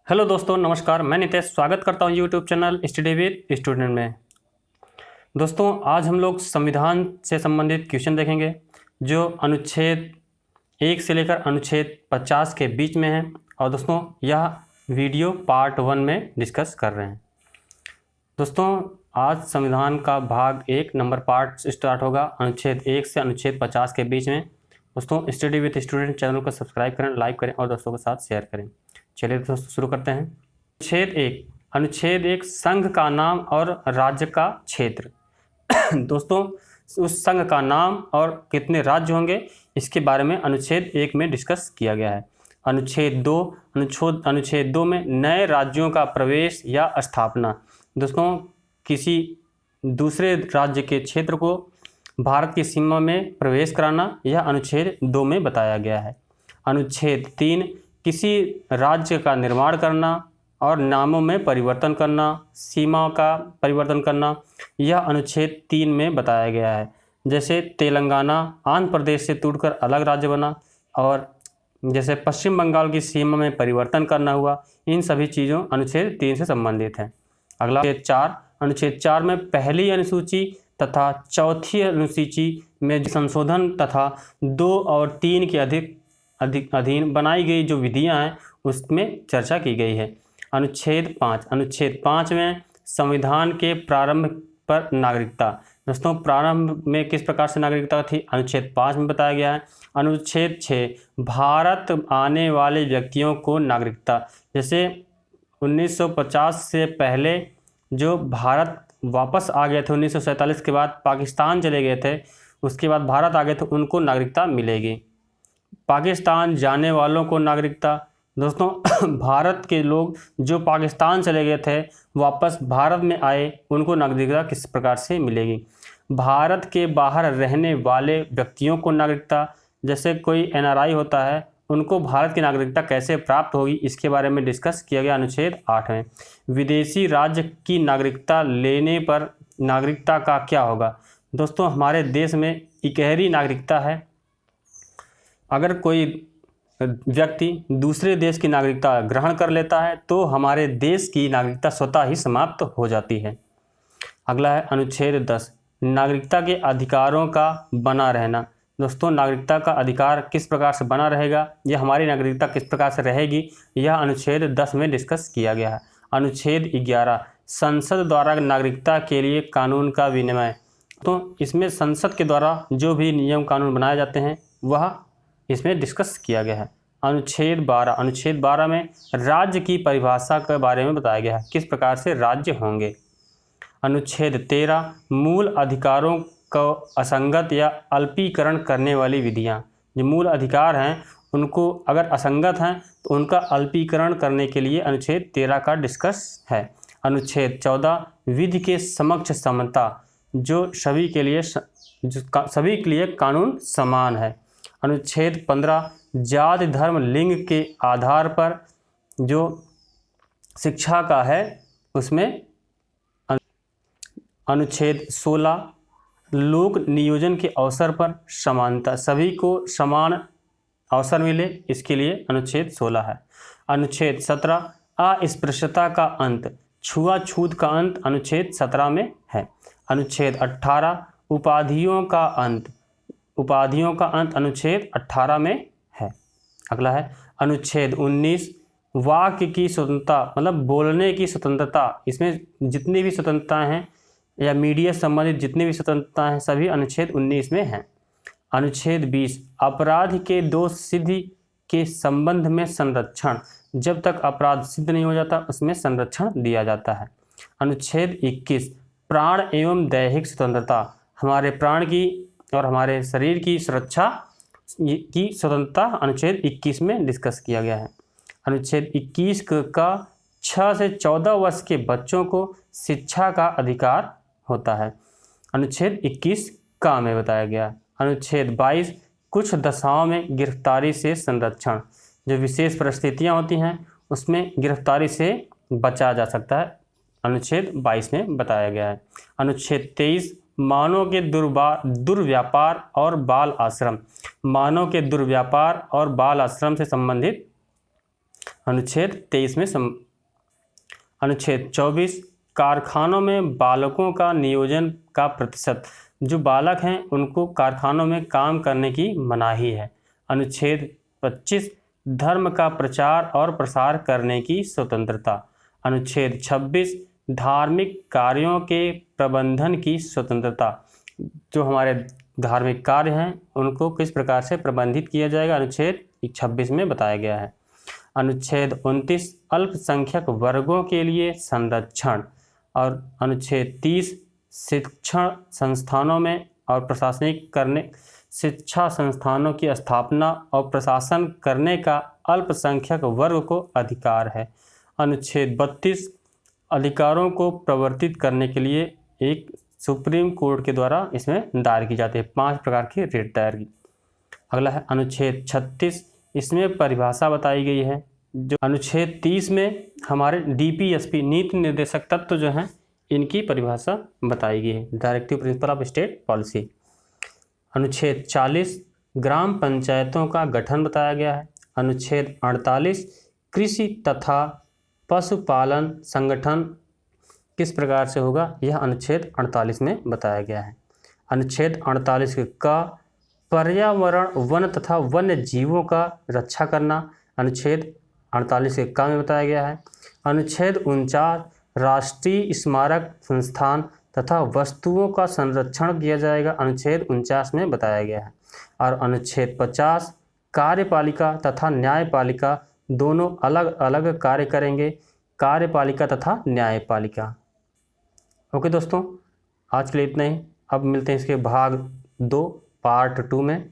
Hello दोस्तों, नमस्कार। मैं नितेश स्वागत करता हूं YouTube channel study with student में। दोस्तों, आज हम लोग संविधान से संबंधित क्वेश्चन देखेंगे जो अनुच्छेद 1 से लेकर अनुच्छेद 50 के बीच में है। और दोस्तों, यह वीडियो पार्ट 1 में डिस्कस कर रहे हैं। दोस्तों, आज संविधान का भाग 1 नंबर पार्ट स्टार्ट होगा अनुच्छेद 1 से अनुच्छेद 50 के बीच में। दोस्तों, स्टडी विद स्टूडेंट चैनल को सब्सक्राइब करें, लाइक करें और दोस्तों के साथ शेयर करें। चलिए दोस्तों, शुरू करते हैं। अनुच्छेद 1 संघ का नाम और राज्य का क्षेत्र। दोस्तों, उस संघ का नाम और कितने राज्य होंगे इसके बारे में अनुच्छेद 1 में डिस्कस किया गया है। अनुच्छेद 2 में नए राज्यों का प्रवेश या स्थापना। दोस्तों, किसी दूसरे राज्य के क्षेत्र को भारत की सीमा में प्रवेश कराना, यह अनुच्छेद 2 में बताया गया है। अनुच्छेद 3 किसी राज्य का निर्माण करना और नामों में परिवर्तन करना, सीमा का परिवर्तन करना, यह अनुच्छेद 3 में बताया गया है। जैसे तेलंगाना आंध्र प्रदेश से टूटकर अलग राज्य बना, और जैसे पश्चिम बंगाल की सीमा में परिवर्तन करना हुआ, इन सभी चीज़ों अनुच्छेद 3 से संबंधित हैं। अगला अनुच्छेद 4 में पहली अनुसूची तथा चौथी अनुसूची में संशोधन तथा 2 और 3 के अधीन बनाई गई जो विधियां हैं उसमें चर्चा की गई है। अनुच्छेद 5 में संविधान के प्रारंभ पर नागरिकता। दोस्तों, प्रारंभ में किस प्रकार से नागरिकता थी, अनुच्छेद 5 में बताया गया है। अनुच्छेद 6 भारत आने वाले व्यक्तियों को नागरिकता। जैसे 1950 से पहले जो भारत वापस आ गए थे, 1947 के बाद पाकिस्तान चले गए थे, उसके बाद भारत आ गए थे, उनको नागरिकता मिलेगी। पाकिस्तान जाने वालों को नागरिकता। दोस्तों, भारत के लोग जो पाकिस्तान चले गए थे वापस भारत में आए, उनको नागरिकता किस प्रकार से मिलेगी। भारत के बाहर रहने वाले व्यक्तियों को नागरिकता। जैसे कोई NRI होता है, उनको भारत की नागरिकता कैसे प्राप्त होगी, इसके बारे में डिस्कस किया गया अनुच्छेद 8 में। विदेशी राज्य की नागरिकता लेने पर नागरिकता का क्या होगा। दोस्तों, हमारे देश में इकहरी नागरिकता है। अगर कोई व्यक्ति दूसरे देश की नागरिकता ग्रहण कर लेता है तो हमारे देश की नागरिकता स्वतः ही समाप्त हो जाती है। अगला है अनुच्छेद 10 नागरिकता के अधिकारों का बना रहना। दोस्तों, नागरिकता का अधिकार किस प्रकार से बना रहेगा, यह हमारी नागरिकता किस प्रकार से रहेगी, यह अनुच्छेद 10 में डिस्कस किया गया है। अनुच्छेद 11 संसद द्वारा नागरिकता के लिए कानून का विनिमय। तो इसमें संसद के द्वारा जो भी नियम कानून बनाए जाते हैं वह इसमें डिस्कस किया गया है। अनुच्छेद 12 में राज्य की परिभाषा के बारे में बताया गया है, किस प्रकार से राज्य होंगे। अनुच्छेद 13 मूल अधिकारों को असंगत या अल्पीकरण करने वाली विधियां। जो मूल अधिकार हैं उनको अगर असंगत हैं तो उनका अल्पीकरण करने के लिए अनुच्छेद 13 का डिस्कस है। अनुच्छेद 14 विधि के समक्ष समता, जो सभी के लिए कानून समान है। अनुच्छेद 15 जाति धर्म लिंग के आधार पर जो शिक्षा का है उसमें। अनुच्छेद 16 लोक नियोजन के अवसर पर समानता, सभी को समान अवसर मिले, इसके लिए अनुच्छेद 16 है। अनुच्छेद 17 अस्पृश्यता का अंत, छुआछूत का अंत अनुच्छेद 17 में है। अनुच्छेद 18 उपाधियों का अंत अनुच्छेद 18 में है। अगला है अनुच्छेद 19 वाक्य की स्वतंत्रता, मतलब बोलने की स्वतंत्रता। इसमें जितनी भी स्वतंत्रताएं हैं या मीडिया संबंधित जितनी भी स्वतंत्रता हैं सभी अनुच्छेद 19 में हैं। अनुच्छेद 20 अपराध के दोष सिद्धि के संबंध में संरक्षण, जब तक अपराध सिद्ध नहीं हो जाता उसमें संरक्षण दिया जाता है। अनुच्छेद 21 प्राण एवं दैहिक स्वतंत्रता, हमारे प्राण की और हमारे शरीर की सुरक्षा की स्वतंत्रता अनुच्छेद 21 में डिस्कस किया गया है। अनुच्छेद 21 का 6 से 14 वर्ष के बच्चों को शिक्षा का अधिकार होता है, अनुच्छेद 21 का में बताया गया। अनुच्छेद 22 कुछ दशाओं में गिरफ्तारी से संरक्षण, जो विशेष परिस्थितियां होती हैं उसमें गिरफ्तारी से बचा जा सकता है, अनुच्छेद 22 में बताया गया है। अनुच्छेद 23 मानव के दुर्व्यापार और बाल आश्रम, मानव के दुर्व्यापार और बाल आश्रम से संबंधित अनुच्छेद 23 में अनुच्छेद 24 कारखानों में बालकों का नियोजन का प्रतिशत, जो बालक हैं उनको कारखानों में काम करने की मनाही है। अनुच्छेद 25 धर्म का प्रचार और प्रसार करने की स्वतंत्रता। अनुच्छेद 26 धार्मिक कार्यों के प्रबंधन की स्वतंत्रता, जो हमारे धार्मिक कार्य हैं उनको किस प्रकार से प्रबंधित किया जाएगा, अनुच्छेद 26 में बताया गया है। अनुच्छेद 29 अल्पसंख्यक वर्गों के लिए संरक्षण। और अनुच्छेद 30 शिक्षण संस्थानों में और प्रशासनिक करने शिक्षा संस्थानों की स्थापना और प्रशासन करने का अल्पसंख्यक वर्ग को अधिकार है। अनुच्छेद 32 अधिकारों को प्रवर्तित करने के लिए एक सुप्रीम कोर्ट के द्वारा इसमें दायर की जाती है, 5 प्रकार की रिट दायर की। अगला है अनुच्छेद 36, इसमें परिभाषा बताई गई है। जो अनुच्छेद 30 में हमारे DPSP नीति निर्देशक तत्व जो हैं इनकी परिभाषा बताई गई है, directive principle of state policy. अनुच्छेद 40 ग्राम पंचायतों का गठन बताया गया है। अनुच्छेद 48 कृषि तथा पशुपालन संगठन किस प्रकार से होगा, यह अनुच्छेद 48 में बताया गया है। अनुच्छेद 48 का पर्यावरण वन तथा वन्य जीवों का रक्षा करना, अनुच्छेद 48 के का में बताया गया है। अनुच्छेद 49 राष्ट्रीय स्मारक संस्थान तथा वस्तुओं का संरक्षण किया जाएगा, अनुच्छेद 49 में बताया गया है। और अनुच्छेद 50 कार्यपालिका तथा न्यायपालिका दोनों अलग अलग कार्य करेंगे, कार्यपालिका तथा न्यायपालिका। ओके दोस्तों, आज के लिए इतना ही। अब मिलते हैं इसके भाग 2 पार्ट 2 में।